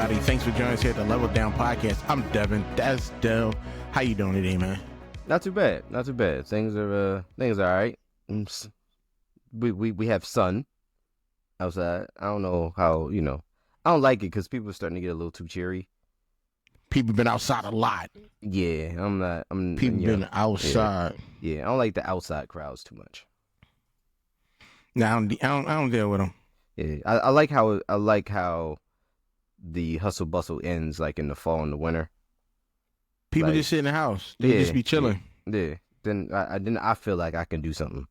everybody. Thanks for joining us here at the Level Down Podcast. I'm Devin. That's Del. How you doing today, man? Not too bad. Not too bad. Things are all right. We have sun outside. I don't know how, I don't like it because people are starting to get a little too cheery. People been outside a lot. Yeah, People been outside. Yeah, I don't like the outside crowds too much. No, I don't deal with them. Yeah, I like how the hustle bustle ends like in the fall and the winter. People Like, just sit in the house. They just be chilling. Yeah. Then I feel like I can do something.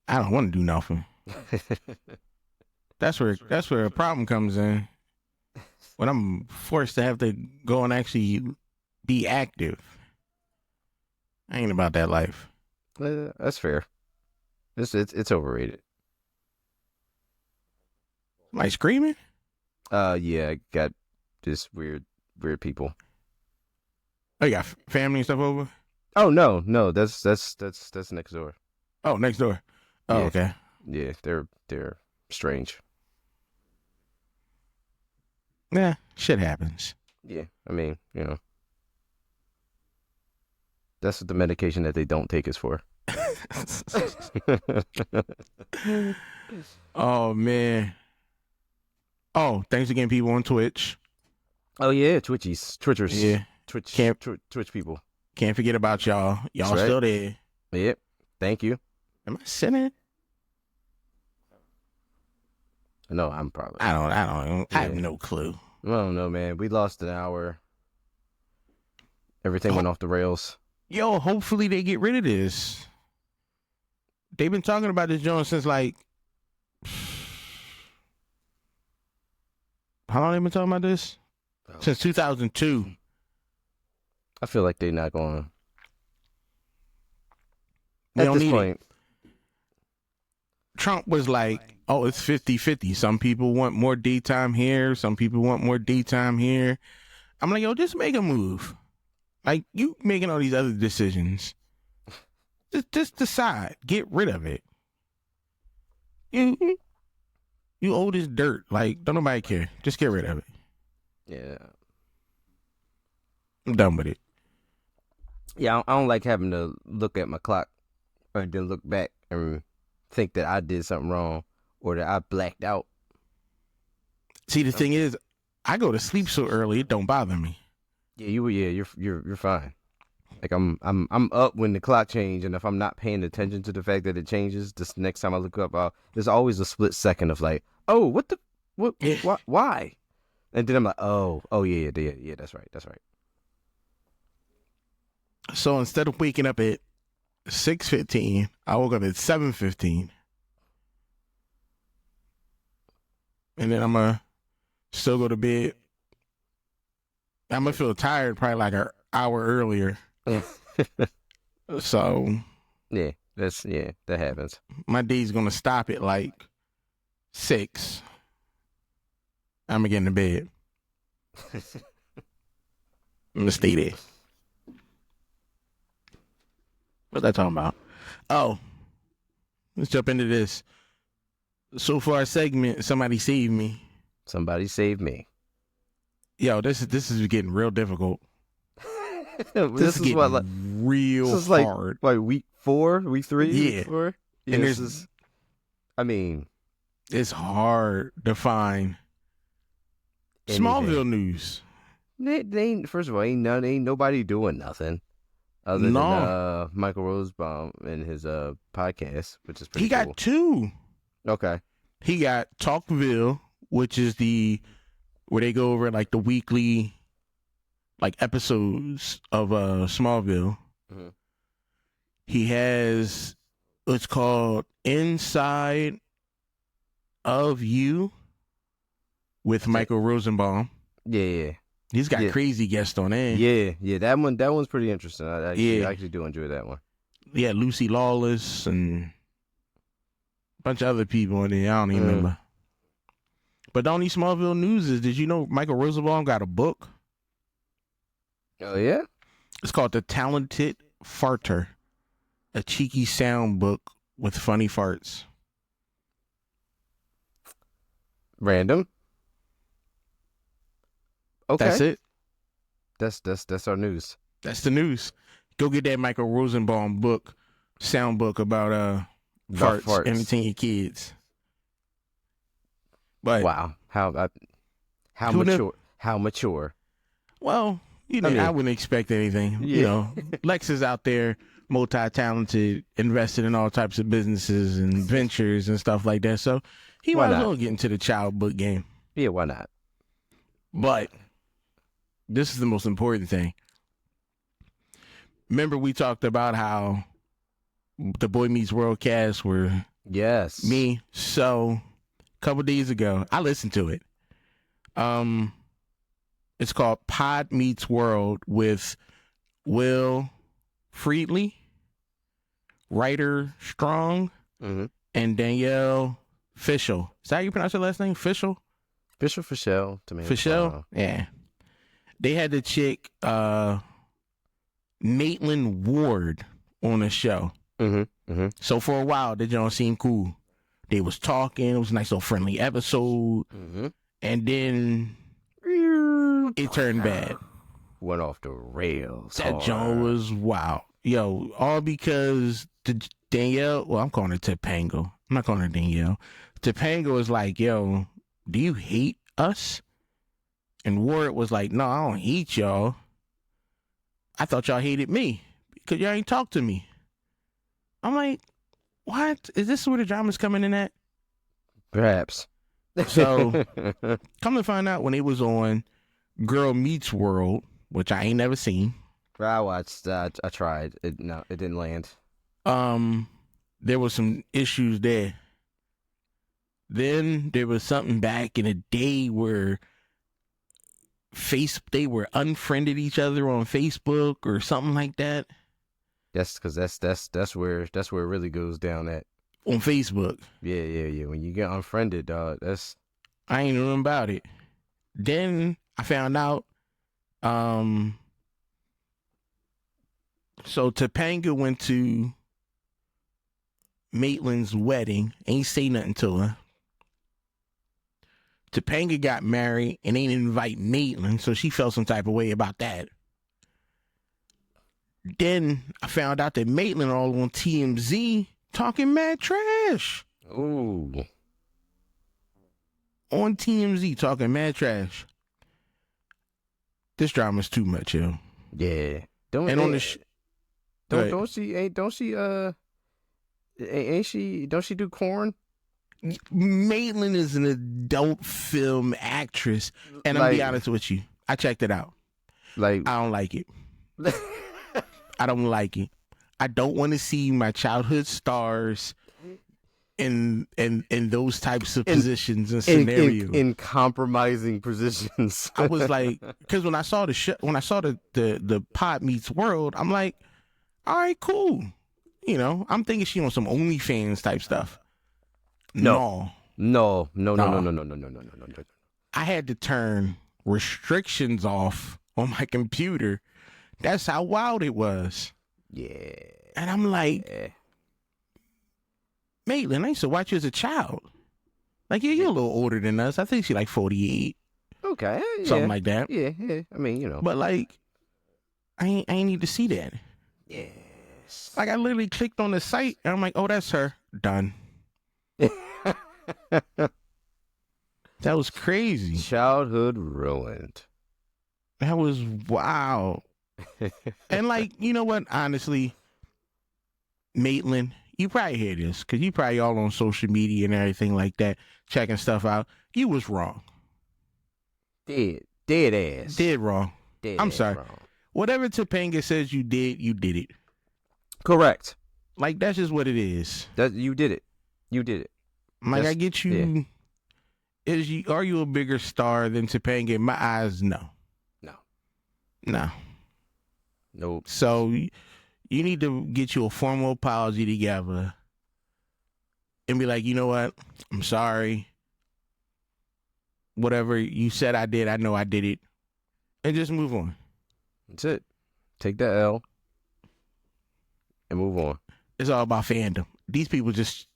I don't want to do nothing. That's where a problem comes in. When I'm forced to have to go and actually be active. I ain't about that life. That's fair. It's overrated. Like screaming? Yeah, I got just weird people. Oh, you got family and stuff over? Oh no, that's next door. Oh, next door. Oh, Yeah. okay. Yeah, they're strange. Yeah, shit happens. Yeah, I mean, that's what the medication that they don't take is for. Oh man. Oh, thanks again, people on Twitch. Oh yeah, Twitchers. Yeah, Twitch people. can't forget about y'all. Y'all That's right. still there. Yep. Thank you. Am I sitting? No, I'm probably. I don't. I have Yeah. no clue. I don't know, man. We lost an hour. Everything went off the rails. Yo, hopefully they get rid of this. They've been talking about this joint since like. How long they been talking about this? Since 2002. I feel like they're not going. We At don't this need point, Trump was like, oh, it's 50-50. Some people want more daytime here. Some people want more daytime here. I'm like, yo, just make a move. Like, you making all these other decisions. Just decide. Get rid of it. You old as dirt. Like, don't nobody care. Just get rid of it. yeah. I'm done with it. Yeah, I don't like having to look at my clock or then look back and think that I did something wrong or that I blacked out. See, the thing is, I go to sleep so early, it don't bother me. Yeah, you're fine. Like I'm up when the clock changes, and if I'm not paying attention to the fact that it changes, this next time I look up, there's always a split second of like, oh, what, why? And then I'm like, oh yeah, that's right. So instead of waking up at 6:15, I woke up at 7:15. And then I'm going to still go to bed. I'm going to feel tired probably like an hour earlier. So. Yeah, that happens. My day's going to stop at like 6. I'm going to get into bed. I'm going to stay there. What's that talking about? Oh, let's jump into this. So far segment, somebody saved me. Somebody save me. Yo, this is getting real difficult. This is what, like, real this is hard. Like week 4, week 3, Yeah. week 4. Yeah, And I mean, it's hard to find anything. Smallville news. They ain't, first of all, ain't nobody doing nothing other than Michael Rosenbaum and his podcast, which is pretty cool. He got 2. Okay. He got Talkville, which is where they go over like the weekly like episodes of Smallville. Mm-hmm. He has what's called Inside of You with Michael Rosenbaum. Yeah. He's got crazy guests on there. Yeah. That one's pretty interesting. I actually do enjoy that one. Yeah, Lucy Lawless and a bunch of other people in there. I don't even remember. But the only Smallville news is, did you know Michael Rosenbaum got a book? Oh, yeah? It's called The Talented Farter, a cheeky sound book with funny farts. Random. Okay. That's it. That's our news. That's the news. Go get that Michael Rosenbaum sound book about About farts, entertain your kids. But wow, how who knew? mature? How mature? Well, I mean, I wouldn't expect anything. yeah. Lex is out there, multi-talented, invested in all types of businesses and ventures and stuff like that. So he Why might as not? well get into the child book game. Yeah, why not? But this is the most important thing. Remember, we talked about how the Boy Meets World cast were Yes. me. So a couple days ago, I listened to it. It's called Pod Meets World with Will Friedley, Ryder Strong, and Danielle Fishel. Is that how you pronounce your last name? Fishel? Fischel. Fishel? Yeah. They had the chick, Maitland Ward, on the show. So for a while, they don't seem cool. They was talking. It was a nice little friendly episode. And then it turned bad. Went off the rails. That John was wild. Yo, all because Danielle, well, I'm calling her Topanga. I'm not calling her Danielle. Topanga was like, yo, do you hate us? And Ward was like, no, I don't hate y'all. I thought y'all hated me because y'all ain't talk to me. I'm like, what? Is this where the drama's coming in at? Perhaps. So, come to find out, when it was on Girl Meets World, which I ain't never seen. I watched. I tried. It didn't land. There was some issues there. Then there was something back in the day where they were unfriended each other on Facebook or something like that. That's because that's where it really goes down at. On Facebook. Yeah. When you get unfriended, dog, that's. I ain't knowing about it. Then I found out. So Topanga went to Maitland's wedding. Ain't say nothing to her. Topanga got married and ain't invite Maitland, so she felt some type of way about that. Then I found out that Maitland all on TMZ talking mad trash. Ooh. On TMZ talking mad trash. This drama's too much, yo. Yeah. Don't she do corn? Maitland is an adult film actress, and I'm gonna be honest with you. I checked it out. I don't like it. I don't like it. I don't want to see my childhood stars in those types of positions and scenarios. In compromising positions. I was like, because when I saw the show, when I saw the Pod Meets World, I'm like, all right, cool. I'm thinking she on some OnlyFans type stuff. No. I had to turn restrictions off on my computer. That's how wild it was. Yeah. And I'm like, Maitland, I used to watch you as a child. Like, you're a little older than us. I think she's like 48. Okay. Something like that. Yeah. I mean, But like, I ain't need to see that. Yes. Like, I literally clicked on the site and I'm like, oh, that's her. Done. That was crazy. Childhood ruined. That was wow. And like, you know what? Honestly, Maitland, you probably hear this because you probably all on social media and everything like that, checking stuff out. You was wrong. Dead ass. Did wrong. I'm sorry. Wrong. Whatever Topanga says you did it. Correct. Like, that's just what it is. You did it. Like, I get you. Yeah. Are you a bigger star than Topanga? In my eyes, no. Nope. So you need to get you a formal apology together and be like, you know what? I'm sorry. Whatever you said I did, I know I did it. And just move on. That's it. Take that L and move on. It's all about fandom. These people just...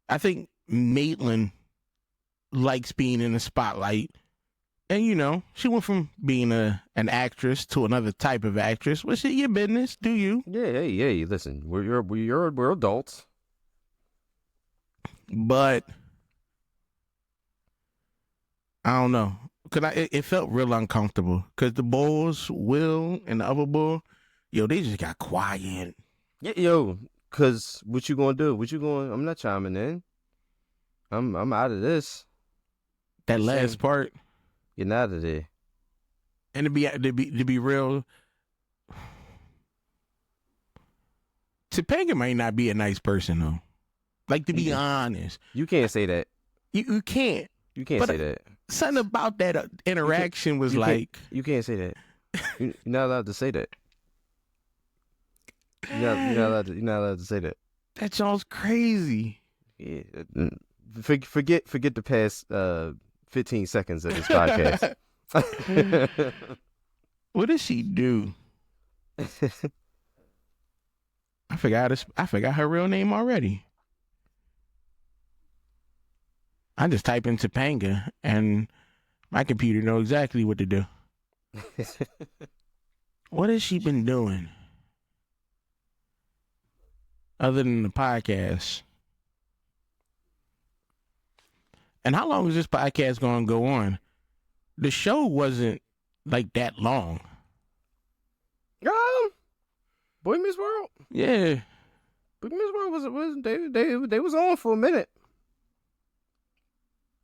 I think Maitland likes being in the spotlight And she went from being an actress to another type of actress. What's it your business? Do you? Yeah, hey, listen, we're adults. But I don't know. It felt real uncomfortable. Cause the bulls, Will and the other bull, they just got quiet. Yeah, cause what you gonna do? I'm not chiming in. I'm out of this. That last part. Getting out of there. And to be real, Topanga might not be a nice person though. Like, to be honest, you can't say that. You can't. You can't say that. Something about that interaction was like, you can't say that. You're not allowed to say that. You're not allowed to say that. That y'all's crazy. Yeah. Forget the past 15 seconds of this podcast. What did she do? I forgot her real name already. I just type in Topanga and my computer know exactly what to do. What has she been doing? Other than the podcast? And how long is this podcast going to go on? The show wasn't like that long. Boy Meets World. Yeah. Boy Meets World was they was on for a minute.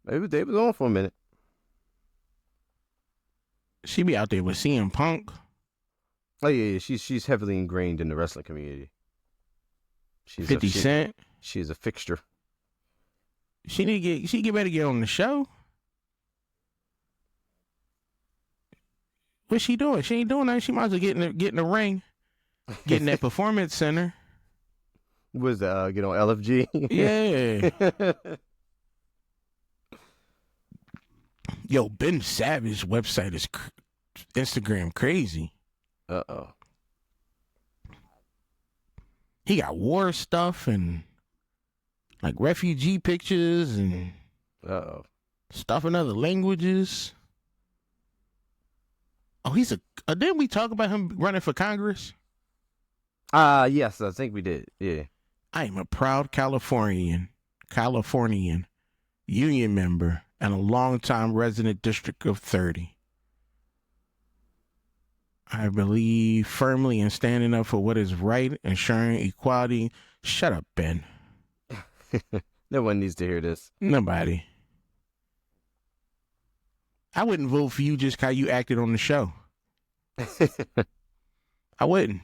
They was on for a minute. She be out there with CM Punk. Oh yeah. She's heavily ingrained in the wrestling community. 50 Cent. She's a fixture. She better get on the show. What's she doing? She ain't doing nothing. She might as well get in the ring. Get in that performance center. Was get on LFG? Yeah. Yo, Ben Savage's website is Instagram crazy. Uh-oh. He got war stuff and like refugee pictures and stuff in other languages. Oh, didn't we talk about him running for Congress? Yes, I think we did. Yeah. I am a proud Californian, union member, and a longtime resident District of 30. I believe firmly in standing up for what is right, ensuring equality. Shut up, Ben. No one needs to hear this. Nobody. I wouldn't vote for you just how you acted on the show. I wouldn't.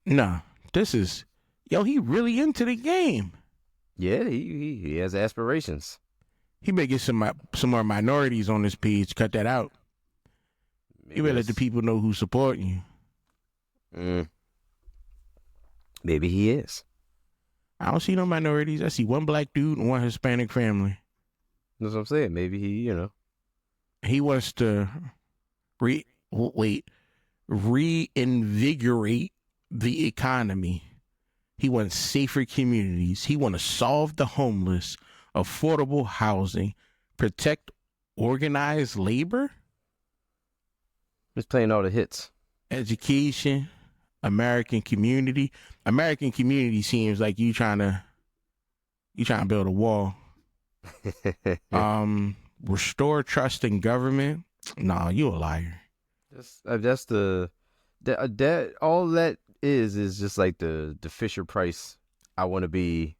Nah, he really into the game. Yeah, he has aspirations. He may get some more minorities on this page. Cut that out. You better let the people know who's supporting you. Maybe he is. I don't see no minorities. I see one black dude and one Hispanic family. That's what I'm saying. Maybe he wants to reinvigorate the economy. He wants safer communities. He wants to solve the homeless, affordable housing, protect organized labor. He's playing all the hits. Education, American community. American community seems like you trying to build a wall. Restore trust in government. Nah, you a liar. That's all that is just like the Fisher Price. I want to be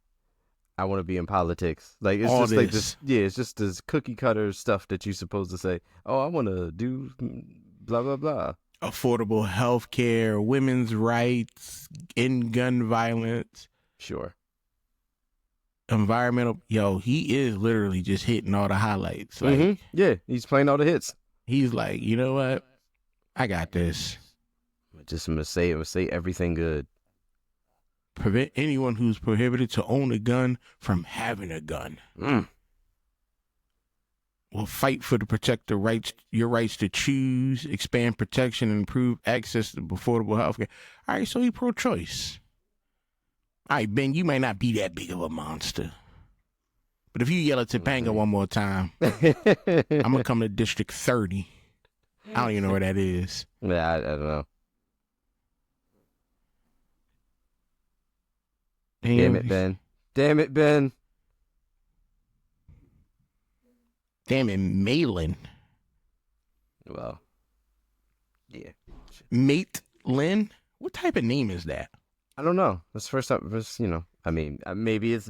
in politics. Like it's all just this. Like this. Yeah, it's just this cookie cutter stuff that you're supposed to say. Oh, I want to do blah blah blah. Affordable health care, women's rights, end gun violence. Sure. Environmental. Yo, he is literally just hitting all the highlights. Like, yeah, he's playing all the hits. He's like, you know what? I got this. Just I'm gonna say everything good. Prevent anyone who's prohibited to own a gun from having a gun. We'll fight to protect your rights to choose, expand protection, and improve access to affordable health care. All right, so he pro-choice. All right, Ben, you might not be that big of a monster, But if you yell at Topanga one more time, I'm gonna come to District 30. I don't even know where that is. Yeah, I don't know. Damn it, Ben. Damn it, Ben. Damn it, Malin. Well, yeah. Maitland? What type of name is that? I don't know. That's the first time. I mean, maybe it's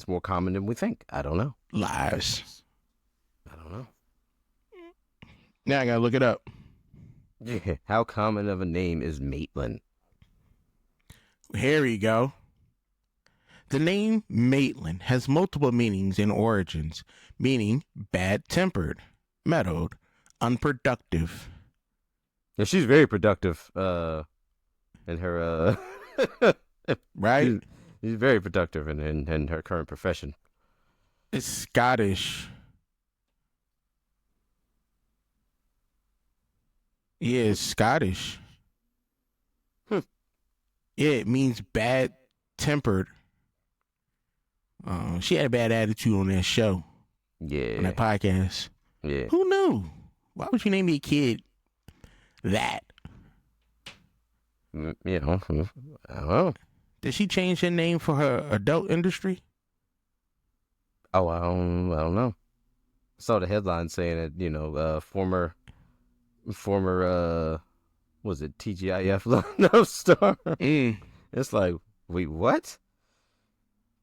more common than we think. I don't know. Lies. I don't know. Now I gotta look it up. Yeah. How common of a name is Maitland? Here we go. The name Maitland has multiple meanings and origins, meaning bad-tempered, meddled, unproductive. Yeah, she's very productive. In her Right? She's very productive in her current profession. It's Scottish. Yeah, it's Scottish. Yeah, it means bad-tempered. She had a bad attitude on that show. Yeah. On that podcast. Yeah. Who knew? Why would you name your kid that? I don't know. Did she change her name for her adult industry? Oh, I don't know. I saw the headline saying that, former was it TGIF love star? It's like, wait, what?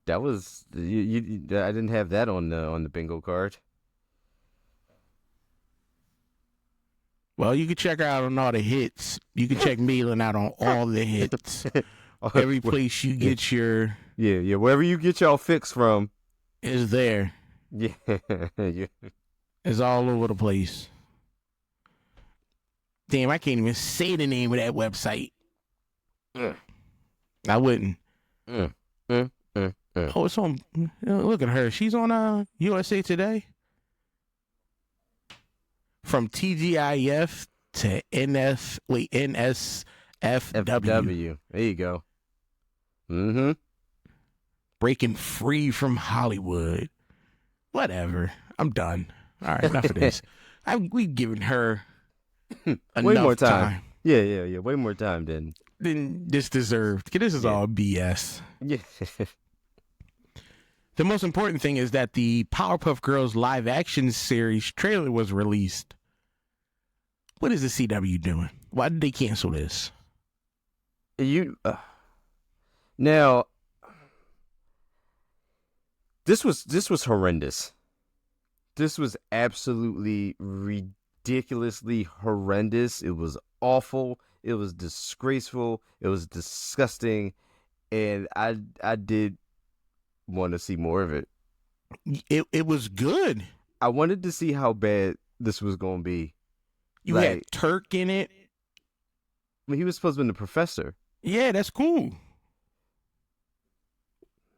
That was you I didn't have that on the bingo card. Well, you can check her out on all the hits. You can check Malin out on all the hits. Every place you get your... Yeah, wherever you get y'all fix from. Is there. Yeah. It's all over the place. Damn, I can't even say the name of that website. I wouldn't. Oh, it's on... Look at her. She's on USA Today. From TGIF to NSFW. FW. There you go. Mm-hmm. Breaking free from Hollywood. Whatever. I'm done. All right, enough of this. We've given her enough way more time. Yeah. Way more time than this deserved. This is all BS. Yeah. The most important thing is that the Powerpuff Girls live action series trailer was released. What is the CW doing? Why did they cancel this? Now this was horrendous. This was absolutely ridiculously horrendous. It was awful. It was disgraceful. It was disgusting, and I did want to see more of it. It was good. I wanted to see how bad this was going to be. You had Turk in it. I mean, he was supposed to be the professor. Yeah, that's cool.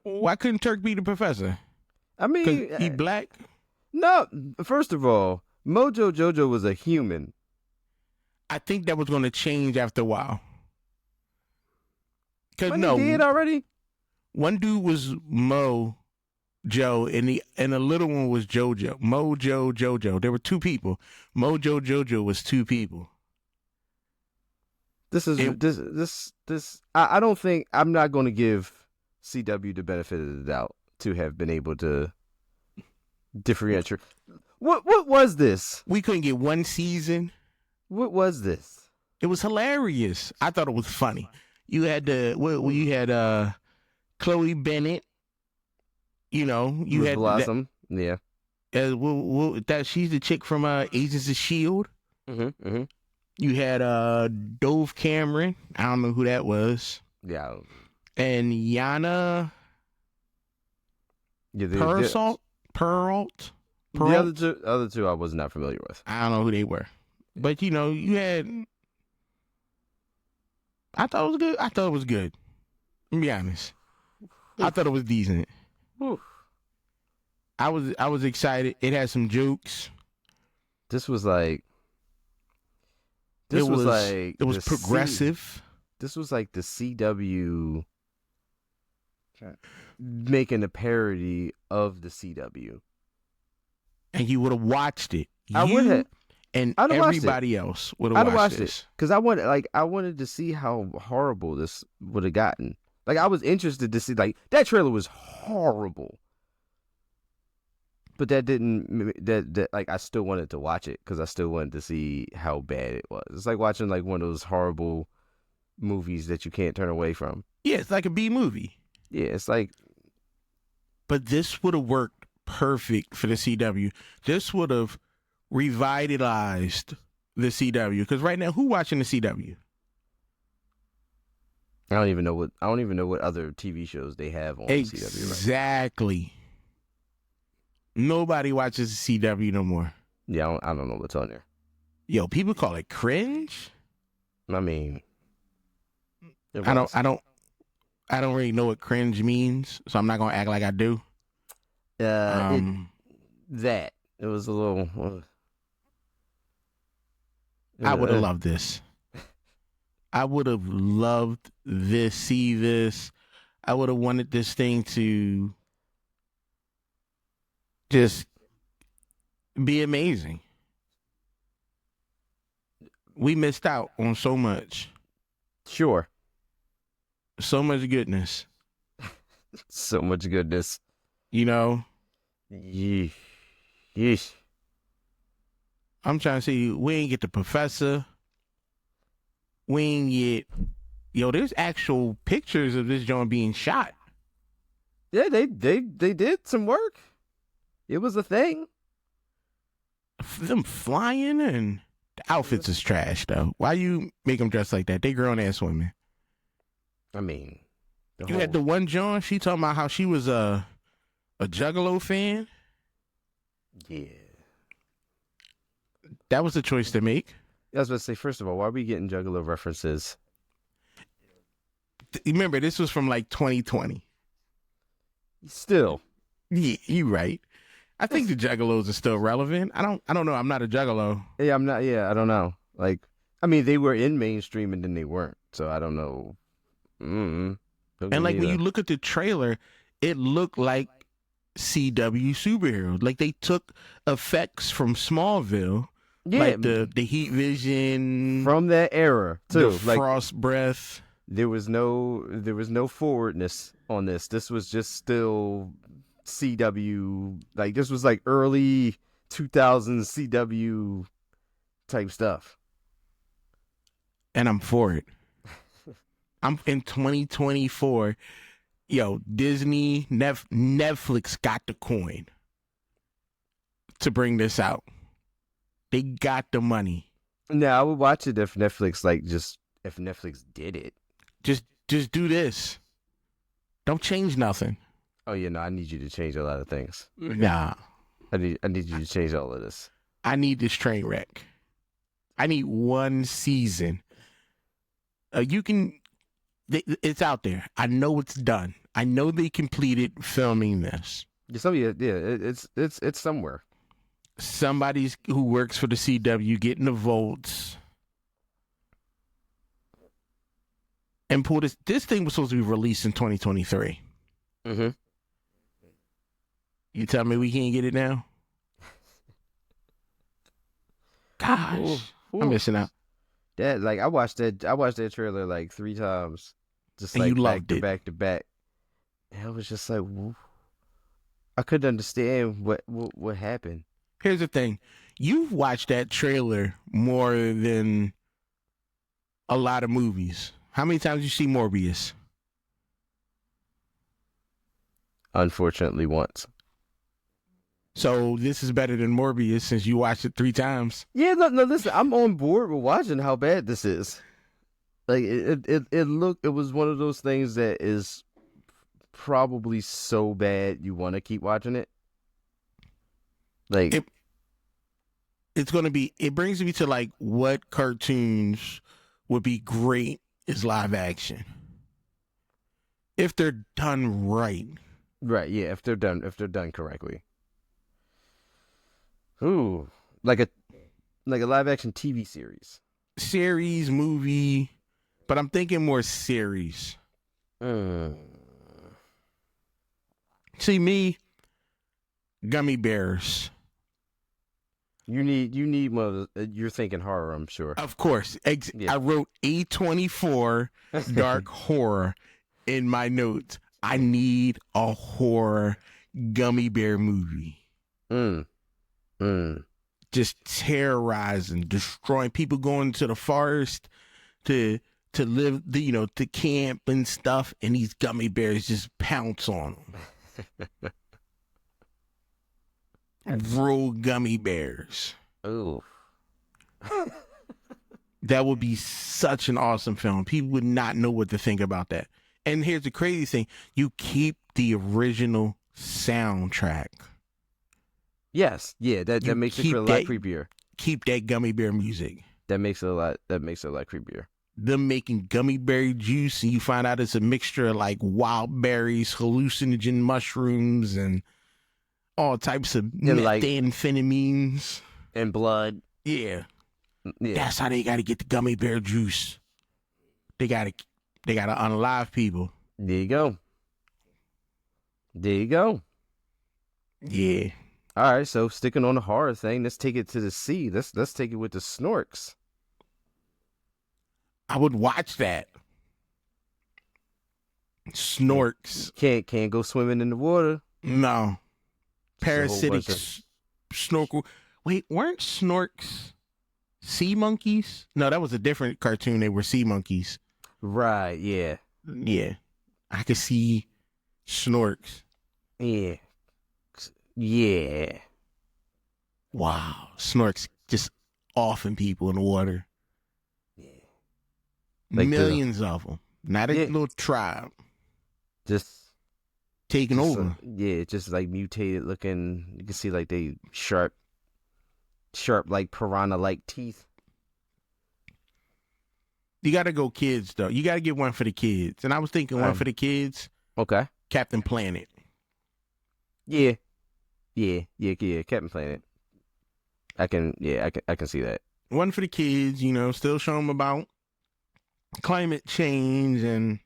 Why couldn't Turk be the professor? I mean, he black? No, first of all, Mojo Jojo was a human. I think that was going to change after a while. Cause He did already. One dude was Mo Joe, and the little one was Jojo. Mojo Jojo. There were two people. Mojo Jojo was two people. I don't think, I'm not going to give CW the benefit of the doubt to have been able to differentiate. What was this? We couldn't get one season. What was this? It was hilarious. I thought it was funny. You had Chloe Bennett. You had Blossom. Yeah. That she's the chick from Agents of Shield. Mm-hmm. You had Dove Cameron. I don't know who that was. Yeah. And Yana Peralt. The other two I was not familiar with. I don't know who they were. But you had, I thought it was good. Let me be honest. I thought it was decent. Oof. I was excited. It had some jokes. It was progressive. This was like the CW. making a parody of the CW. And you would have watched it. I would have. And I'd have watched everybody else would have watched this. Because I wanted to see how horrible this would have gotten. Like, I was interested to see, like, that trailer was horrible. But that didn't, like, I still wanted to watch it because I still wanted to see how bad it was. It's like watching, like, one of those horrible movies that you can't turn away from. Yeah, it's like a B movie. Yeah, it's like. But this would have worked perfect for the CW. This would have revitalized the CW. Because right now, who watching the CW? I don't even know what other TV shows they have on the CW. Exactly. Nobody watches the CW no more. Yeah, I don't know what's on there. Yo, people call it cringe. I mean, I don't really know what cringe means, so I'm not gonna act like I do. It was a little. I would have loved this. I would have loved this. See this. I would have wanted this thing to just be amazing. We missed out on so much. Sure. So much goodness. So much goodness. You know? Yeesh. I'm trying to see, we ain't get the professor. We ain't get... Yo, there's actual pictures of this joint being shot. Yeah, they did some work. It was a thing. Them flying and... The outfits is trash, though. Why you make them dress like that? They grown-ass women. I mean... You had the one John, she talking about how she was a Juggalo fan. Yeah. That was the choice to make. I was about to say, first of all, why are we getting Juggalo references? Remember, this was from like 2020. Still. Yeah, you right. I think the Juggalos are still relevant. I don't know. I'm not a Juggalo. Yeah, I'm not. Yeah, I don't know. Like, I mean, they were in mainstream and then they weren't. So I don't know. And like when you look at the trailer, it looked like CW superheroes. Like they took effects from Smallville. Yeah, like the heat vision from that era too. The like, frost breath. There was no forwardness on this. This was just still CW. Like this was like early 2000s CW type stuff. And I'm for it. I'm in 2024. Yo, Disney, Netflix got the coin to bring this out. They got the money. Now I would watch it if Netflix if Netflix did it. Just do this. Don't change nothing. Oh yeah, no, I need you to change a lot of things. Nah. I need you to change all of this. I need this train wreck. I need one season. It's out there. I know it's done. I know they completed filming this. It's somewhere. Somebody who works for the CW getting the votes and pull this. This thing was supposed to be released in 2023. Mm-hmm. You tell me we can't get it now? Gosh, ooh. I'm missing out. That I watched that trailer like 3 times, just and like you loved back to back to back. And I was just like, I couldn't understand what happened. Here's the thing. You've watched that trailer more than a lot of movies. How many times you see Morbius? Unfortunately, once. So this is better than Morbius since you watched it 3 times. Yeah, no, listen, I'm on board with watching how bad this is. Like it was one of those things that is probably so bad you want to keep watching it. Like it's going to be, it brings me to like what cartoons would be great as live action. If they're done right. Right, yeah, if they're done correctly. Ooh, like a live action TV series. Series, movie, but I'm thinking more series. See me, gummy bears. You need one of the, you're thinking horror, I'm sure. Of course. Yeah. I wrote A24 dark horror in my notes. I need a horror gummy bear movie. Just terrorizing, destroying people, going to the forest to live, to camp and stuff, and these gummy bears just pounce on them. Real gummy bears. Oh. That would be such an awesome film. People would not know what to think about that. And here's the crazy thing. You keep the original soundtrack. Yes. Yeah, that makes it feel a lot creepier. Keep that gummy bear music. That makes it a lot creepier. Them making gummy berry juice, and you find out it's a mixture of like wild berries, hallucinogen mushrooms, and all types of methamphetamines. And blood. Yeah. That's how they got to get the gummy bear juice. They got to unalive people. There you go. Yeah. All right, so sticking on the horror thing, let's take it to the sea. Let's take it with the snorks. I would watch that. Snorks. Can't go swimming in the water. No. Parasitic snorkel. Wait, weren't snorks sea monkeys? No, that was a different cartoon. They were sea monkeys. Right, yeah. Yeah. I could see snorks. Yeah. Yeah. Wow. Snorks just offing people in the water. Yeah. Like millions of them. Not a little tribe. Just taking over. Just like mutated looking. You can see like they sharp like piranha like teeth. You gotta go kids though. You gotta get one for the kids. And I was thinking one for the kids. Okay. Captain Planet. Yeah. Captain Planet. I can see that. One for the kids, still show them about climate change and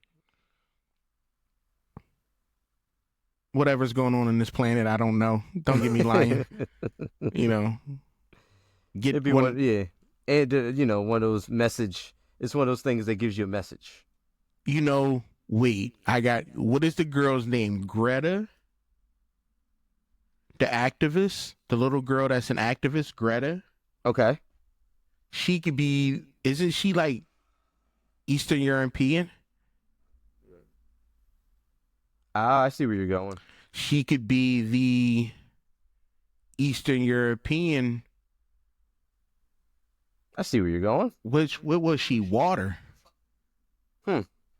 whatever's going on this planet. I don't know. Don't get me lying. It'd be one. And one of those message. It's one of those things that gives you a message. Wait. What is the girl's name? Greta? The activist? The little girl that's an activist? Greta? Okay. She could be, isn't she like Eastern European? I see where you're going. She could be the Eastern European. I see where you're going. What was she? Water.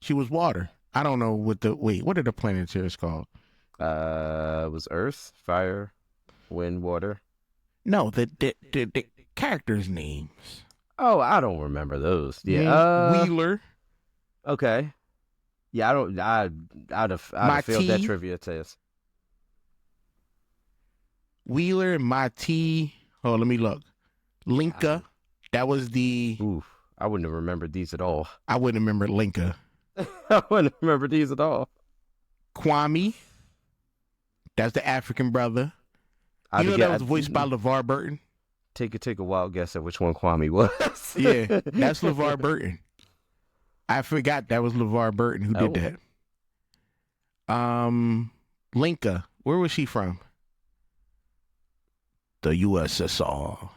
She was water. I don't know what are the planets called? It was Earth, Fire, Wind, Water. No, the characters' names. Oh, I don't remember those. Yeah. Wheeler. Okay. Yeah, I'd have failed that trivia test. Wheeler and Mati. Oh, let me look. Linka. That was the. Oof. I wouldn't have remembered these at all. I wouldn't remember Linka. I wouldn't remember these at all. Kwame. That's the African brother. That was voiced by LeVar Burton. Take a wild guess at which one Kwame was. Yeah, that's LeVar Burton. I forgot that was LeVar Burton who did that. Linka, where was she from? The USSR.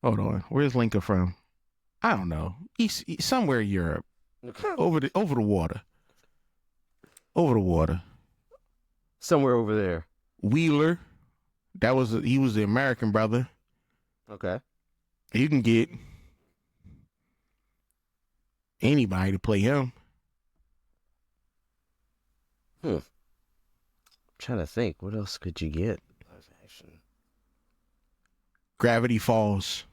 Hold on, where's Linka from? I don't know. He's somewhere in Europe. Over the water. Over the water. Somewhere over there. Wheeler. He was the American brother. Okay. You can get anybody to play him. I'm trying to think. What else could you get? Live action. Gravity Falls.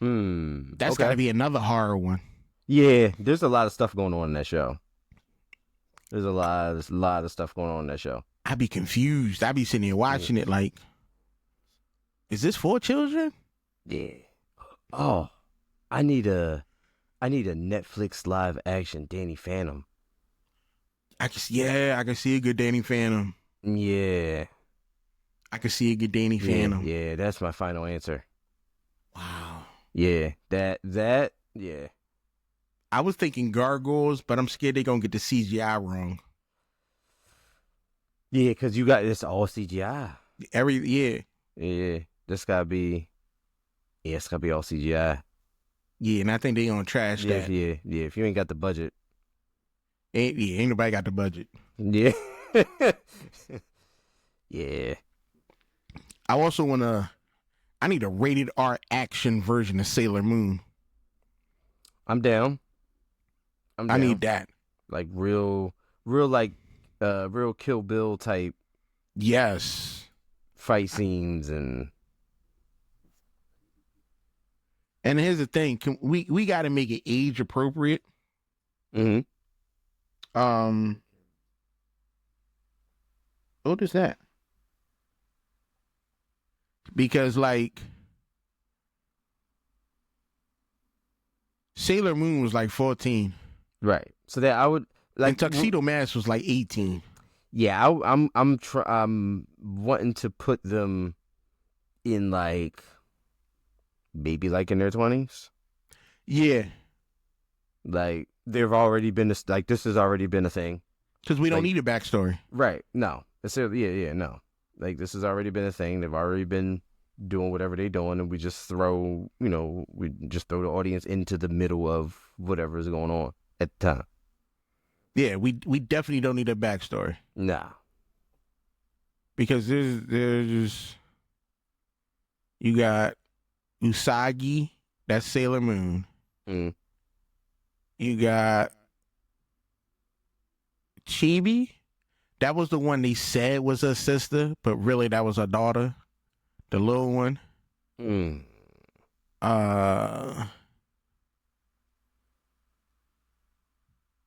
That's got to be another horror one. Yeah, there's a lot of stuff going on in that show. There's a lot of stuff going on in that show. I'd be confused. I'd be sitting here watching it like, is this for children? Yeah. Oh, I need a Netflix live action Danny Phantom. I can see a good Danny Phantom. Yeah. I can see a good Danny Phantom. Yeah, that's my final answer. Wow. Yeah, yeah. I was thinking gargoyles, but I'm scared they're gonna get the CGI wrong. Yeah, because you got this all CGI. Yeah. Yeah, this gotta be. Yeah, it's gotta be all CGI. Yeah, and I think they gonna trash Yeah, that. yeah. If you ain't got the budget, Ain't nobody got the budget. yeah, yeah. I also I need a rated R action version of Sailor Moon. I'm down. I need that. Like real like, real Kill Bill type Yes. fight scenes and. And here's the thing: we got to make it age appropriate. Mm-hmm. What is that? Because like Sailor Moon was like 14, Right. So that I would like and Tuxedo Mask was like 18. Yeah, I'm wanting to put them in like maybe like in their 20s. Yeah, Like they've already been like this has already been a thing. because we don't Like- need a backstory. Right. No. No. Like this has already been a thing. They've already been doing whatever they're doing, and we just throw the audience into the middle of whatever is going on at the time. Yeah, we definitely don't need a backstory Nah. because there's you got Usagi, that's Sailor Moon. Mm. You got Chibi, that was the one they said was her sister, but really that was her daughter, the little one. Mm.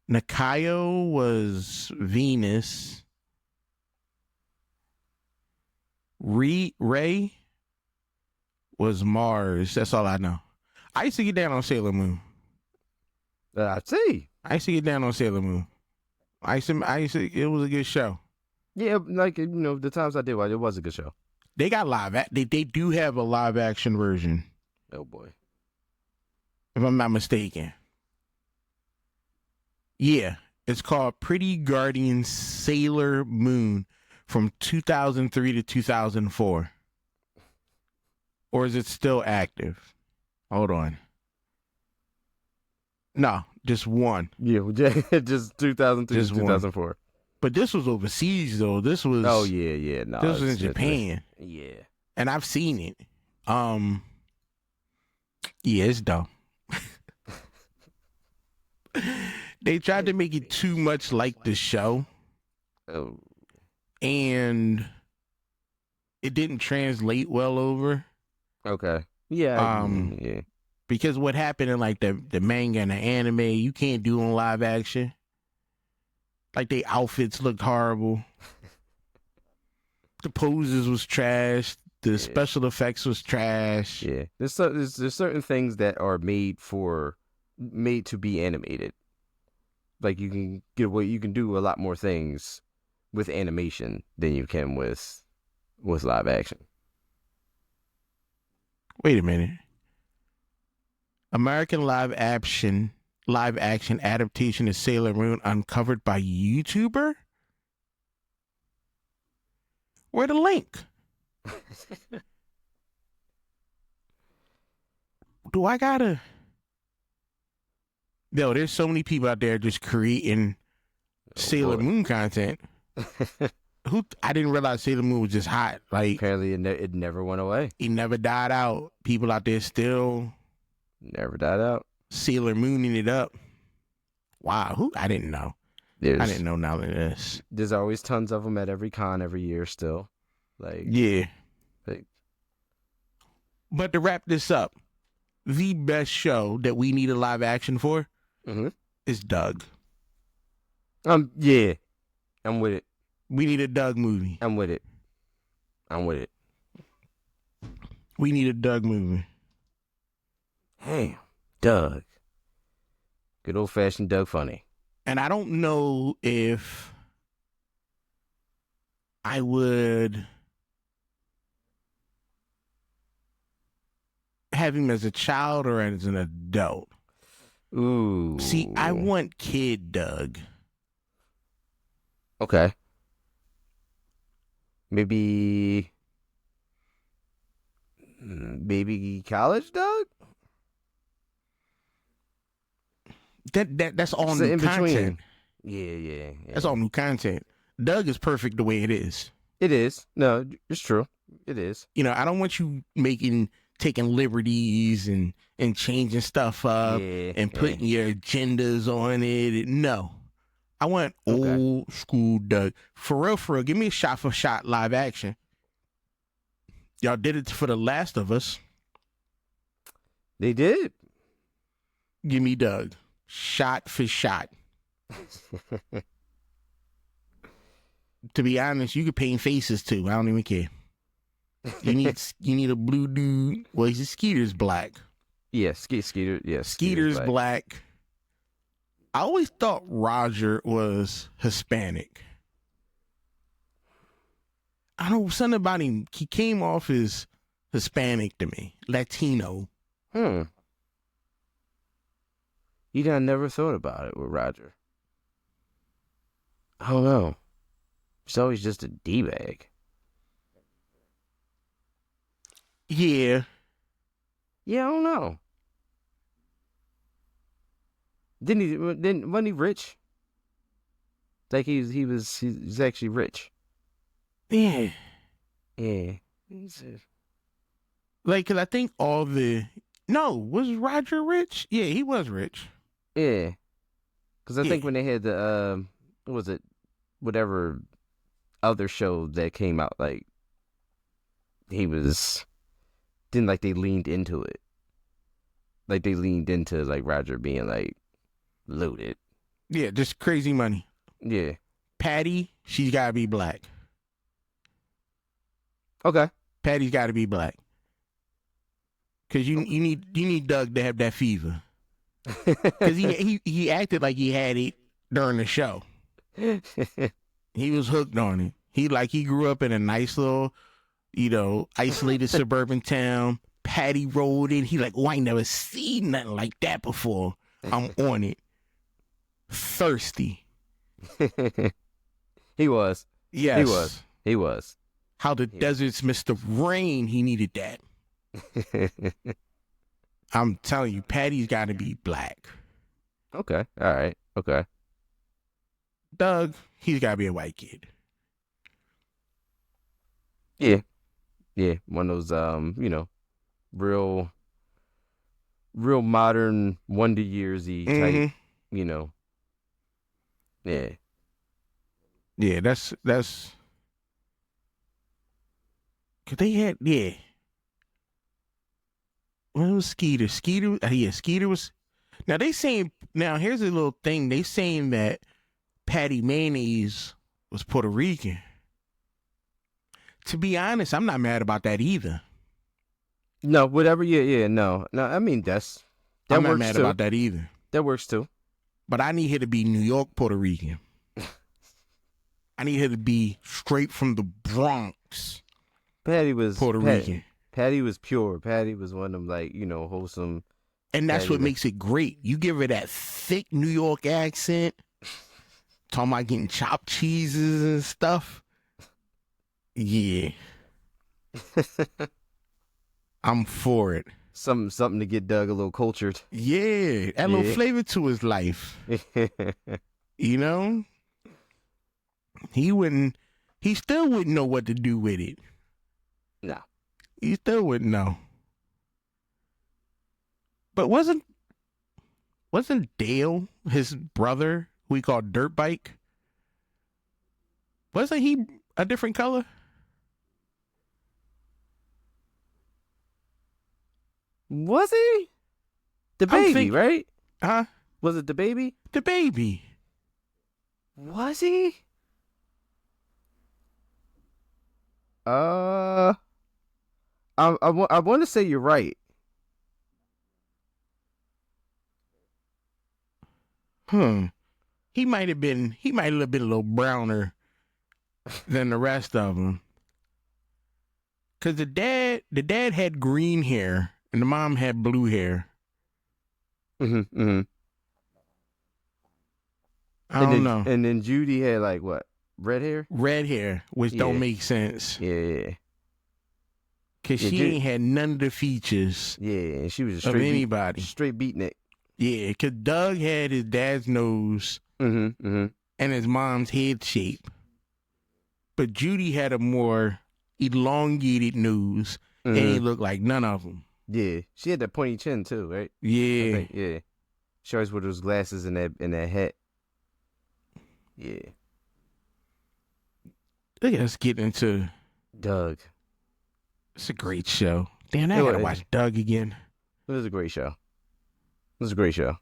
Nakayo was Venus. Ray was Mars. That's all I know. I used to get down on Sailor Moon. I see. I used to get down on Sailor Moon. I used to, it was a good show. Yeah, like the times I did watch, it was a good show. They got they do have a live action version, Oh boy. if I'm not mistaken. Yeah, it's called Pretty Guardian Sailor Moon from 2003 to 2004. Or is it still active? Hold on. No, just one. Yeah, just 2003 Just to one. 2004. But this was overseas though. This was Oh yeah. No, this was in Japan. Yeah. And I've seen it. Yeah, it's dumb. They tried to make it too much like the show, Oh. and it didn't translate well over. Okay. Yeah. Yeah. Because what happened in like the manga and the anime, you can't do in live action. Like they outfits looked horrible. The poses was trash. The special effects was trash. Yeah. There's certain things that are made to be animated. Like you can do a lot more things with animation than you can with live action. Wait a minute. American live action adaptation of Sailor Moon uncovered by YouTuber? Where the link? Do I gotta? No, there's so many people out there just creating Sailor Moon content. I didn't realize Sailor Moon was just hot. Like Apparently, it never went away. it never died out. People out there still Never died out. Sailor Mooning it up. Wow, I didn't know. I didn't know none of this. There's always tons of them at every con every year still. Like Yeah. like, But to wrap this up, the best show that we need a live action for is Doug. yeah. I'm with it. We need a Doug movie. I'm with it. We need a Doug movie. Damn. Doug. Good old fashioned Doug Funny. And I don't know if I would have him as a child or as an adult. Ooh. See, I want Kid Doug. Okay. Maybe college Doug? That's all It's new in content. between. Yeah. That's all new content. Doug is perfect the way it is. It is. No, it's true. It is. You know, I don't want you taking liberties and changing stuff up and putting your agendas on it. No. I want old school Doug. For real, give me a shot for shot live action. Y'all did it for The Last of Us. They did. Give me Doug. Shot for shot. To be honest, you could paint faces too. I don't even care. You need a blue dude. Well, Skeeter's black. Yeah, Skeeter. Yeah, Skeeter's black. I always thought Roger was Hispanic. I don't know, something about him. He came off as Hispanic to me. Latino. You know, I never thought about it with Roger. I don't know. He's always just a D-bag. Yeah. Yeah, I don't know. Wasn't he rich? Like he's actually rich. Yeah. Yeah. Like, cause I think was Roger rich? Yeah, he was rich. Yeah. Cause I think when they had the what was it, whatever other show that came out, like they leaned into it. Like they leaned into like Roger being like loaded. Yeah, just crazy money. Yeah. Patty, she's gotta be black. Okay. Patty's gotta be black. Cause you need Doug to have that fever. Cause he acted like he had it during the show. He was hooked on it. He grew up in a nice little, isolated suburban town. Patty rolled in. He like, oh, I ain't never seen nothing like that before. I'm on it. Thirsty. He was. Yes. He was. How the deserts missed the rain. He needed that. I'm telling you, Patty's got to be black. Okay. All right. Okay. Doug, he's got to be a white kid. Yeah. Yeah. One of those, real modern Wonder Years-y type, Yeah. Yeah, that's cause they had Well, it was Skeeter. Skeeter was. Now here's a little thing. They saying that Patty Mayonnaise was Puerto Rican. To be honest, I'm not mad about that either. No, whatever. Yeah. No. I mean that I'm not works mad too. about that either. That works too. But I need her to be New York Puerto Rican. I need her to be straight from the Bronx. Patty was Puerto Rican. Patty was pure. Patty was one of them, like, wholesome. And that's what makes it great. You give her that thick New York accent, talking about getting chopped cheeses and stuff. Yeah. I'm for it. Something to get Doug a little cultured. Yeah. Add a little flavor to his life. You know? He still wouldn't know what to do with it. No. He still wouldn't know. But wasn't Dale, his brother, who he called Dirt Bike? Wasn't he a different color? Was he? The baby, right? Huh? Was it the baby? The baby. Was he? I want to say you're right. he might have been a little browner than the rest of them. Cause the dad had green hair and the mom had blue hair. Mm-hmm. I don't know. And then Judy had like what? Red hair? Red hair, which Yeah. don't make sense. Yeah. Cause Yeah, she Judy- ain't had none of the features Yeah, and she was a of straight anybody. straight beatnik. Yeah, cause Doug had his dad's nose Mm-hmm. and his mom's head shape. But Judy had a more elongated nose and Mm-hmm. he looked like none of them. Yeah. She had that pointy chin too, right? I Yeah. think, yeah. She always wore those glasses and that hat. Yeah. Let's get into. Doug. It's a great show. Damn, I It gotta was. watch Doug again. It was a great show. It was a great show.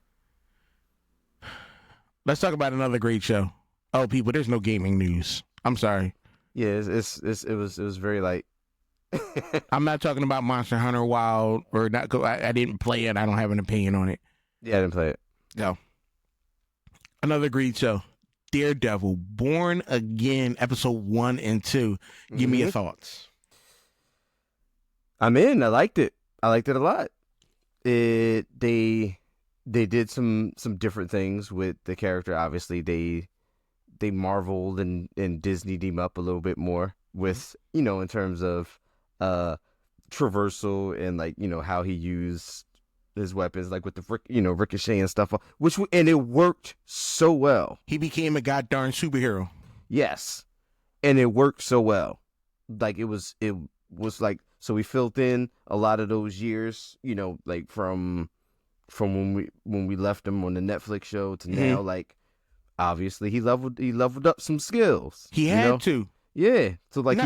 Let's talk about another great show. Oh, people, there's no gaming news. I'm sorry. Yeah, it was very like. I'm not talking about Monster Hunter Wild or not. I didn't play it. I don't have an opinion on it. Yeah, I didn't play it. No. Another great show. Daredevil, Born Again, episode 1 and 2. Give me your thoughts. I'm in. I liked it. I liked it a lot. They did some different things with the character. Obviously, they marveled and Disneyed him up a little bit more with, in terms of traversal and like, how he used his weapons, like with the ricochet and stuff, and it worked so well. He became a goddamn superhero. Yes, and it worked so well. Like it was like, so we filled in a lot of those years, like from when we left him on the Netflix show to now. Like obviously he leveled up some skills. He had to. Yeah. So like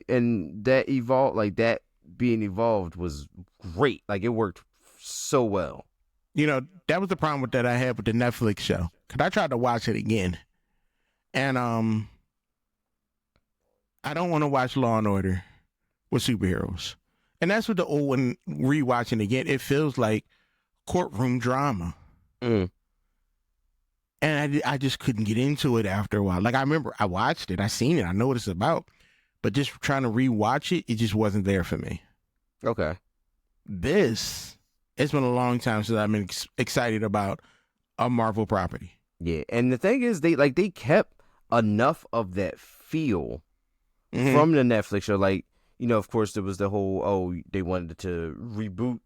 and that evolved, like that being evolved was great. Like it worked so well. That was the problem with that I had with the Netflix show. Cause I tried to watch it again, and I don't want to watch Law and Order with superheroes, and that's what the old one rewatching again. It feels like courtroom drama, and I just couldn't get into it after a while. Like I remember I watched it, I seen it, I know what it's about, but just trying to rewatch it, it just wasn't there for me. Okay. It's been a long time since I've been excited about a Marvel property. Yeah, and the thing is, they kept enough of that feel from the Netflix show. Like, of course, there was the whole, they wanted to reboot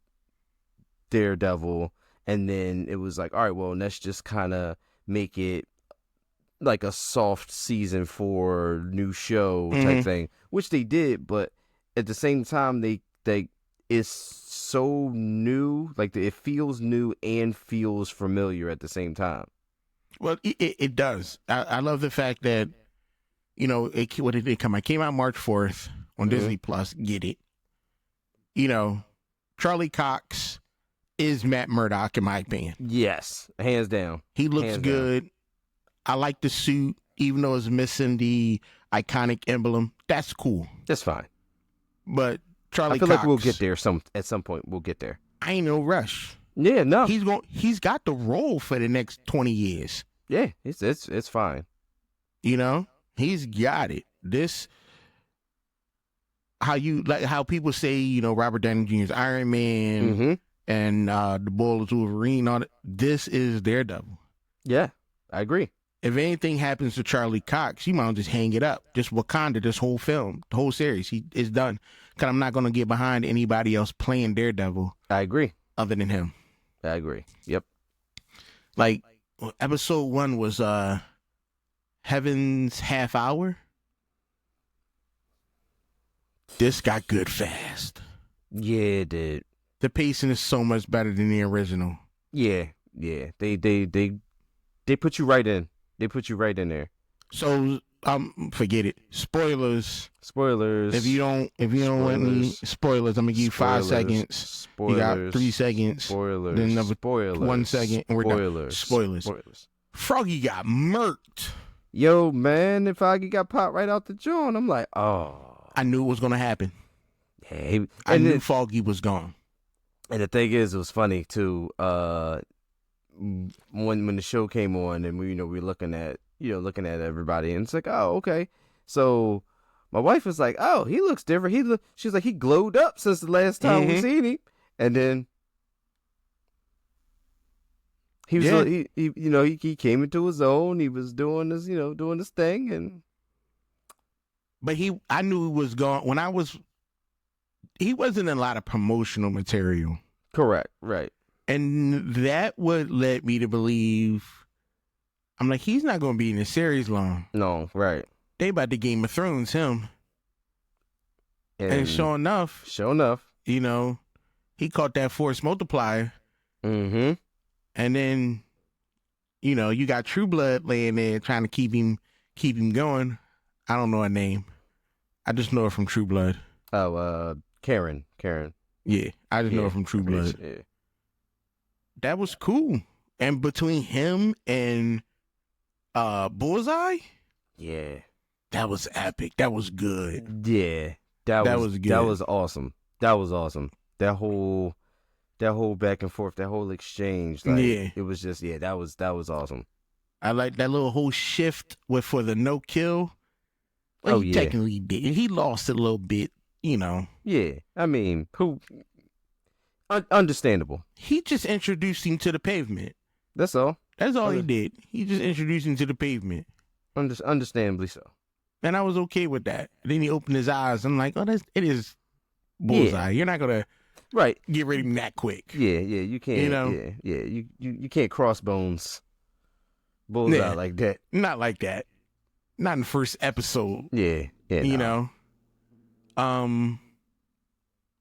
Daredevil, and then it was like, all right, well, let's just kind of make it like a soft season 4 new show type thing, which they did, but at the same time, they it's so new, like it feels new and feels familiar at the same time. Well, it does. I love the fact that, what did it come out? It came out March 4th on Disney Plus. Get it. Charlie Cox is Matt Murdock, in my opinion. Yes, hands down. He looks good. I like the suit, even though it's missing the iconic emblem. That's cool. That's fine. But Charlie I feel Cox, like we'll get there at some point. We'll get there. I ain't no rush. Yeah, no. He's got the role for the next 20 years. Yeah, it's fine. He's got it. This how people say, Robert Downey Jr.'s Iron Man and the Bull is Wolverine, all that. This is Daredevil. Yeah, I agree. If anything happens to Charlie Cox, you might as well just hang it up. Just Wakanda, this whole film, the whole series, is done. Because I'm not going to get behind anybody else playing Daredevil. I agree. Other than him. I agree. Yep. Like, episode 1 was Heaven's Half Hour. This got good fast. Yeah, it did. The pacing is so much better than the original. Yeah. They put you right in. They put you right in there. So forget it. Spoilers. If you don't want any spoilers, I'm gonna give you 5 seconds. Spoilers. You got 3 seconds. Spoilers. Then another spoilers. 1 second, and we're done. Spoilers. Froggy got murked. Yo, man, if I got popped right out the joint, I'm like, oh. I knew it was gonna happen. Yeah, I knew Foggy was gone. And the thing is, it was funny too. when the show came on and we were looking at everybody, and it's like, oh, okay. So my wife was like, oh, he looks different. She's like, he glowed up since the last time we seen him. And then he was he came into his own. He was doing this thing, and but I knew he was gone when he wasn't in a lot of promotional material. Correct, right. And that would led me to believe, I'm like, he's not going to be in the series long. No, right. They about to Game of Thrones him. And sure enough, he caught that force multiplier. Mm-hmm. And then, you got True Blood laying there trying to keep him going. I don't know her name. I just know her from True Blood. Oh, Karen. Yeah, I just know her from True Blood. Yeah. That was cool. And between him and Bullseye, yeah, that was epic. That was good. Yeah, that was good. That was awesome. That whole back and forth, that whole exchange. It was just that was awesome. I like that little whole shift for the no kill. Well, he technically did. He lost it a little bit, Yeah, I mean, understandable. He just introduced him to the pavement. That's all. That's all he did. He just introduced him to the pavement. Understandably so. And I was okay with that. Then he opened his eyes. I'm like, it is Bullseye. You're not gonna get rid of him that quick. Yeah, you can't. You can't crossbones Bullseye like that. Not like that. Not in the first episode. Yeah.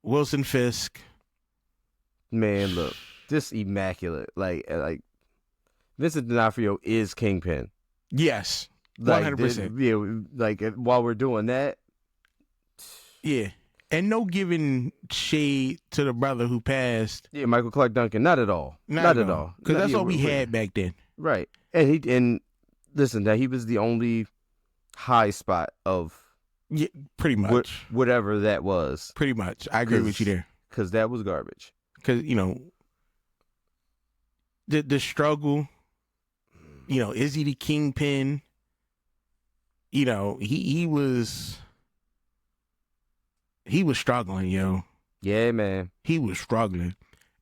Wilson Fisk. Man, look, just immaculate. Like Vincent D'Onofrio is Kingpin. Yes, 100%. While we're doing that. Yeah, and no giving shade to the brother who passed. Yeah, Michael Clark Duncan. Not at all. Not at all. Because that's all we had back then. Right, and listen, that he was the only high spot of. Yeah, pretty much. Whatever that was. Pretty much, I agree with you there. Because that was garbage. Because, the struggle, is he the Kingpin? He was struggling, yo. Yeah, man. He was struggling.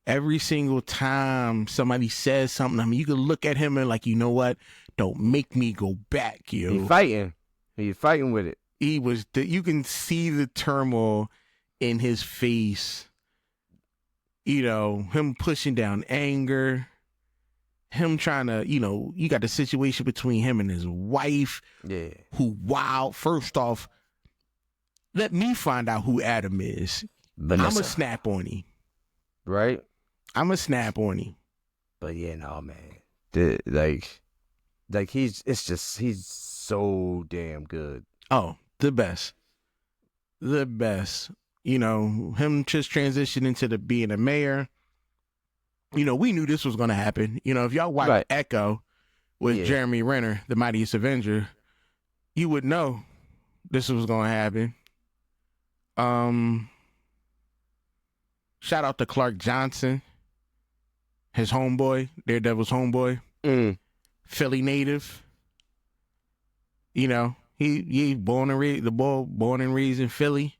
Every single time somebody says something, I mean, you could look at him and like, you know what? Don't make me go back, yo. He's fighting with it. You can see the turmoil in his face. Him pushing down anger, him trying to, you got the situation between him and his wife. Yeah. Who, first off, let me find out who Adam is. Vanessa. I'm going to snap on him. Right? I'm going to snap on him. But yeah, no, man. He's so damn good. Oh, the best. The best. Him just transitioning to being a mayor. We knew this was going to happen. If y'all watch Echo with Jeremy Renner, the Mightiest Avenger, you would know this was going to happen. Shout out to Clark Johnson, his homeboy, Daredevil's homeboy, Philly native. He born and raised in Philly.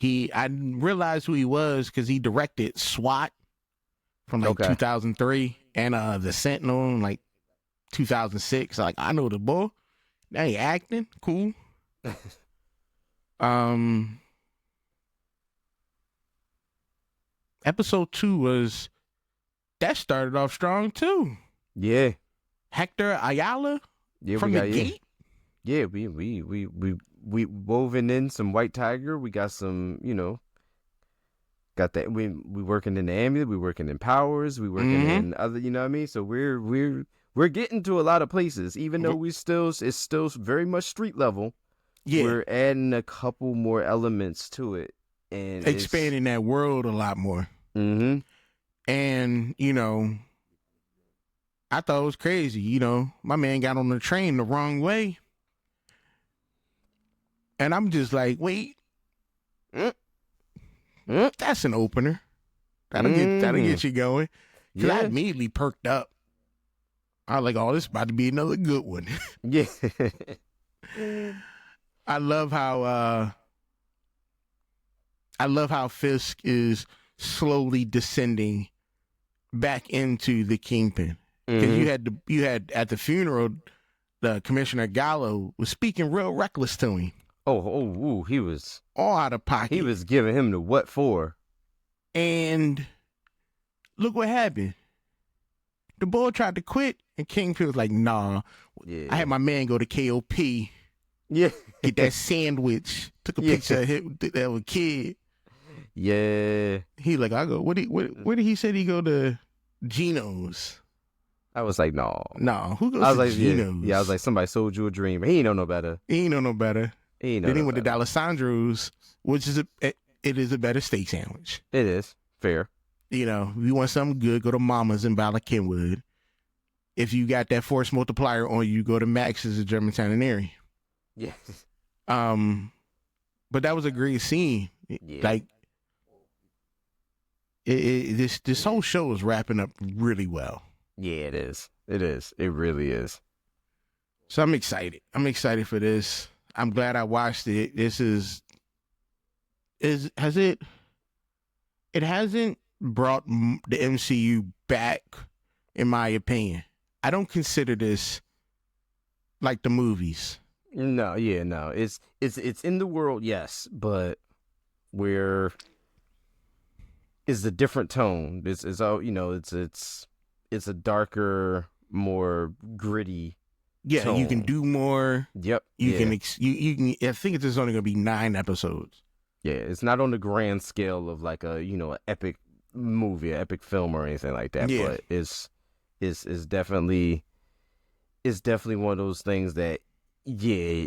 I realized who he was because he directed SWAT from 2003 and The Sentinel in 2006. I know the boy. Now he acting cool. Episode 2 started off strong too. Yeah. Hector Ayala from the gate. Yeah, we woven in some White Tiger. We got some, got that. We working in the Amulet. We working in Powers. We working in other. You know what I mean? So we're getting to a lot of places, even though it's still very much street level. Yeah, we're adding a couple more elements to it and expanding that world a lot more. Mm-hmm. And I thought it was crazy. My man got on the train the wrong way. And I'm just like, wait, that's an opener. That'll get you going. Because I Yeah. immediately perked up. I was like, oh, this is about to be another good one. Yeah. I love how Fisk is slowly descending back into the Kingpin. Because Mhm. you had at the funeral, the Commissioner Gallo was speaking real reckless to him, Ooh, he was all out of pocket. giving him the what for. And look what happened. The boy tried to quit, and Kingpin was like, nah. Yeah. I had my man go to KOP, Yeah. get that sandwich, took a Yeah. picture of him, that was a kid. Yeah. He like, I go, where did he say he go to Geno's? I was like, no. No, who goes I was to like, Geno's? yeah. I was like, somebody sold you a dream. He ain't know no better. He ain't know no better. He ain't know Then he no went to better. D'Alessandro's, which is it is a better steak sandwich. It is fair. You know, if you want something good, go to Mama's in Bala Kenwood. If you got that force multiplier on you, go to Max's at Germantown and Erie. Yeah. But that was a great scene. Yeah. Like, this whole show is wrapping up really well. Yeah, it is. It is. It really is. So I'm excited. I'm excited for this. I'm glad I watched it. This it hasn't brought the MCU back, in my opinion. I don't consider this like the movies. No, yeah, no. It's in the world, yes, but it's a different tone. It's all, it's a darker, more gritty. Yeah, tone. you can do more. Yep. You can I think it's only gonna be 9 episodes. Yeah, it's not on the grand scale of like an epic movie, an epic film or anything like that. Yeah. But it's definitely one of those things that, yeah,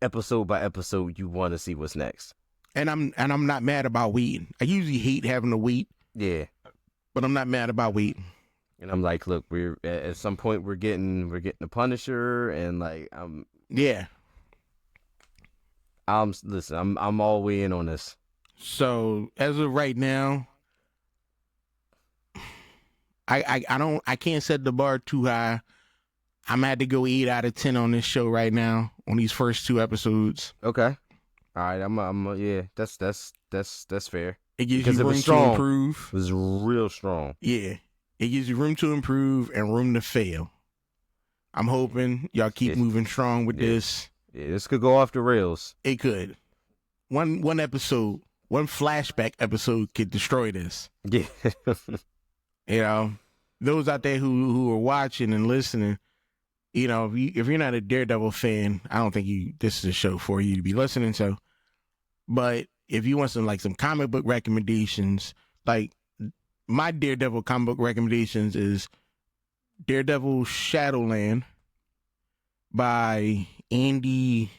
episode by episode you want to see what's next. And I'm not mad about Whedon. I usually hate having to wait. Yeah. But I'm not mad about Whedon. And I'm like, look, we're at some point we're getting the Punisher, and like Yeah. I'm all way in on this. So as of right now, I can't set the bar too high. I'm at to go 8 out of 10 on this show right now on these first 2 episodes. Okay. All right. I'm yeah. That's fair. It gives Because you it was room to strong. improve. It was real strong. Yeah. It gives you room to improve and room to fail. I'm hoping y'all keep moving strong with this. Yeah, this could go off the rails. It could. One episode, one flashback episode could destroy this. Yeah. You know, those out there who are watching and listening, you know, if you're not a Daredevil fan, I don't think this is a show for you to be listening to. But if you want some comic book recommendations, like my Daredevil comic book recommendations is Daredevil Shadowland by Andy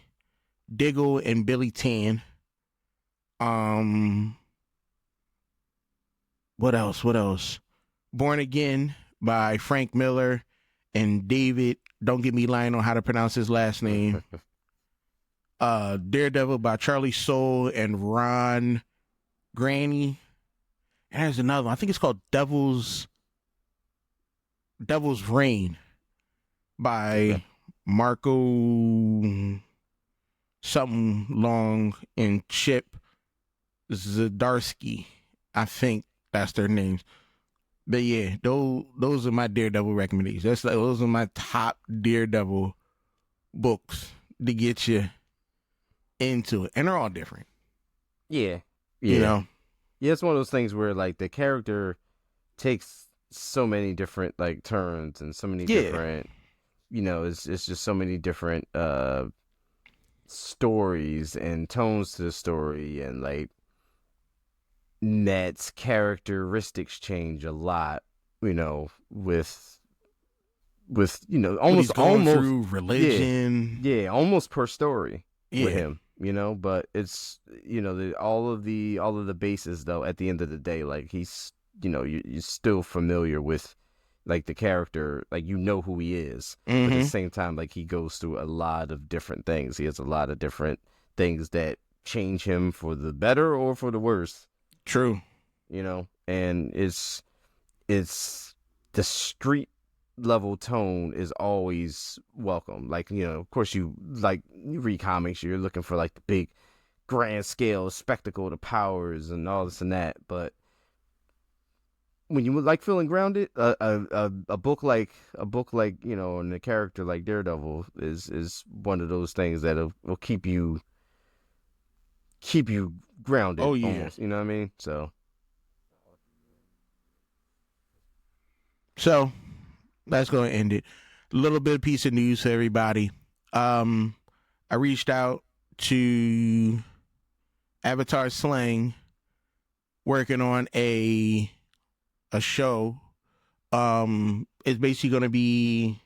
Diggle and Billy Tan. What else? Born Again by Frank Miller and David, don't get me lying on how to pronounce his last name. Daredevil by Charlie Soule and Ron Graney. And there's another one. I think it's called Devil's Reign by Marco something long and Chip Zdarsky. I think that's their names. But yeah, those are my Daredevil recommendations. Those are my top Daredevil books to get you into it. And they're all different. Yeah. You know? Yeah, it's one of those things where like the character takes so many different like turns and so many different, it's just so many different stories and tones to the story, and like Net's characteristics change a lot, with almost through religion. Yeah, almost per story with Yeah. him. But it's all of the bases though. At the end of the day, like he's you're still familiar with like the character, like who he is. But at the same time, like he goes through a lot of different things. He has a lot of different things that change him for the better or for the worse. True. And it's it's the street level tone is always welcome. Like, of course you read comics, you're looking for like the big grand scale spectacle, the powers and all this and that, but when you like feeling grounded, a book like and a character like Daredevil is one of those things that will keep you grounded. Oh, yeah. Almost, you know what I mean? So that's going to end it. A little bit of piece of news for everybody. I reached out to Avatar Slang, working on a show. It's basically going to be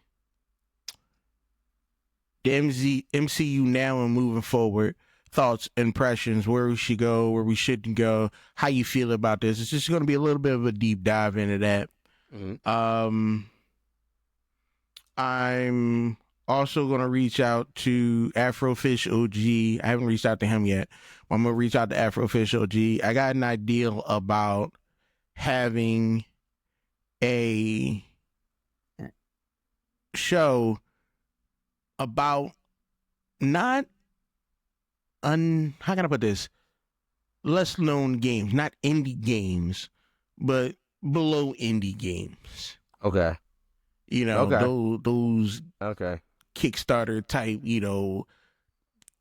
the MCU now and moving forward. Thoughts, impressions, where we should go, where we shouldn't go, how you feel about this. It's just going to be a little bit of a deep dive into that. Mm-hmm. I'm also going to reach out to Afrofish OG. I haven't reached out to him yet. I'm going to reach out to Afrofish OG. I got an idea about having a show about not how can I put this? Less known games, not indie games, but below indie games. Okay. Those okay. Kickstarter type,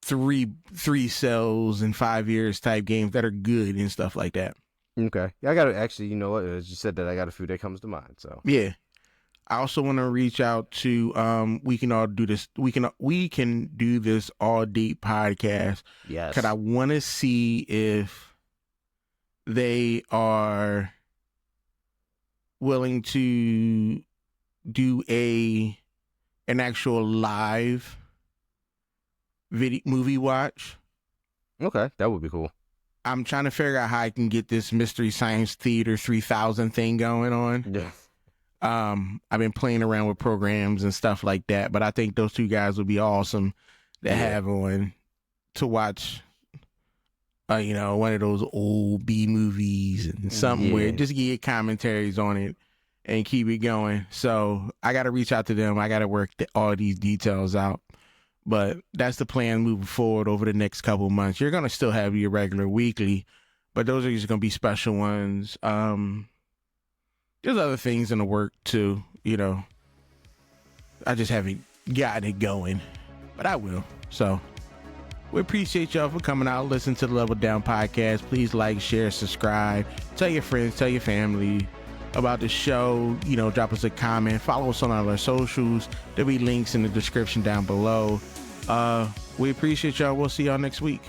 three cells in 5 years type games that are good and stuff like that. Okay. Yeah, I got to actually, you know what? As you said that, I got a few that comes to mind. So yeah. I also want to reach out to we can all do this. We can do this all deep podcast. Yes. Because I want to see if they are willing to do an actual live movie watch. Okay, that would be cool. I'm trying to figure out how I can get this Mystery Science Theater 3000 thing going on. Yeah. I've been playing around with programs and stuff like that, but I think those two guys would be awesome to have on to watch, one of those old B movies and something where just get commentaries on it and keep it going. So I got to reach out to them. I got to work all these details out, but that's the plan moving forward over the next couple of months. You're going to still have your regular weekly, but those are just going to be special ones. There's other things in the work too, I just haven't gotten it going, but I will. So we appreciate y'all for coming out, listen to the Level Down podcast. Please like, share, subscribe, tell your friends, tell your family about the show. Drop us a comment, follow us on all our socials. There'll be links in the description down below. We appreciate y'all. We'll see y'all next week.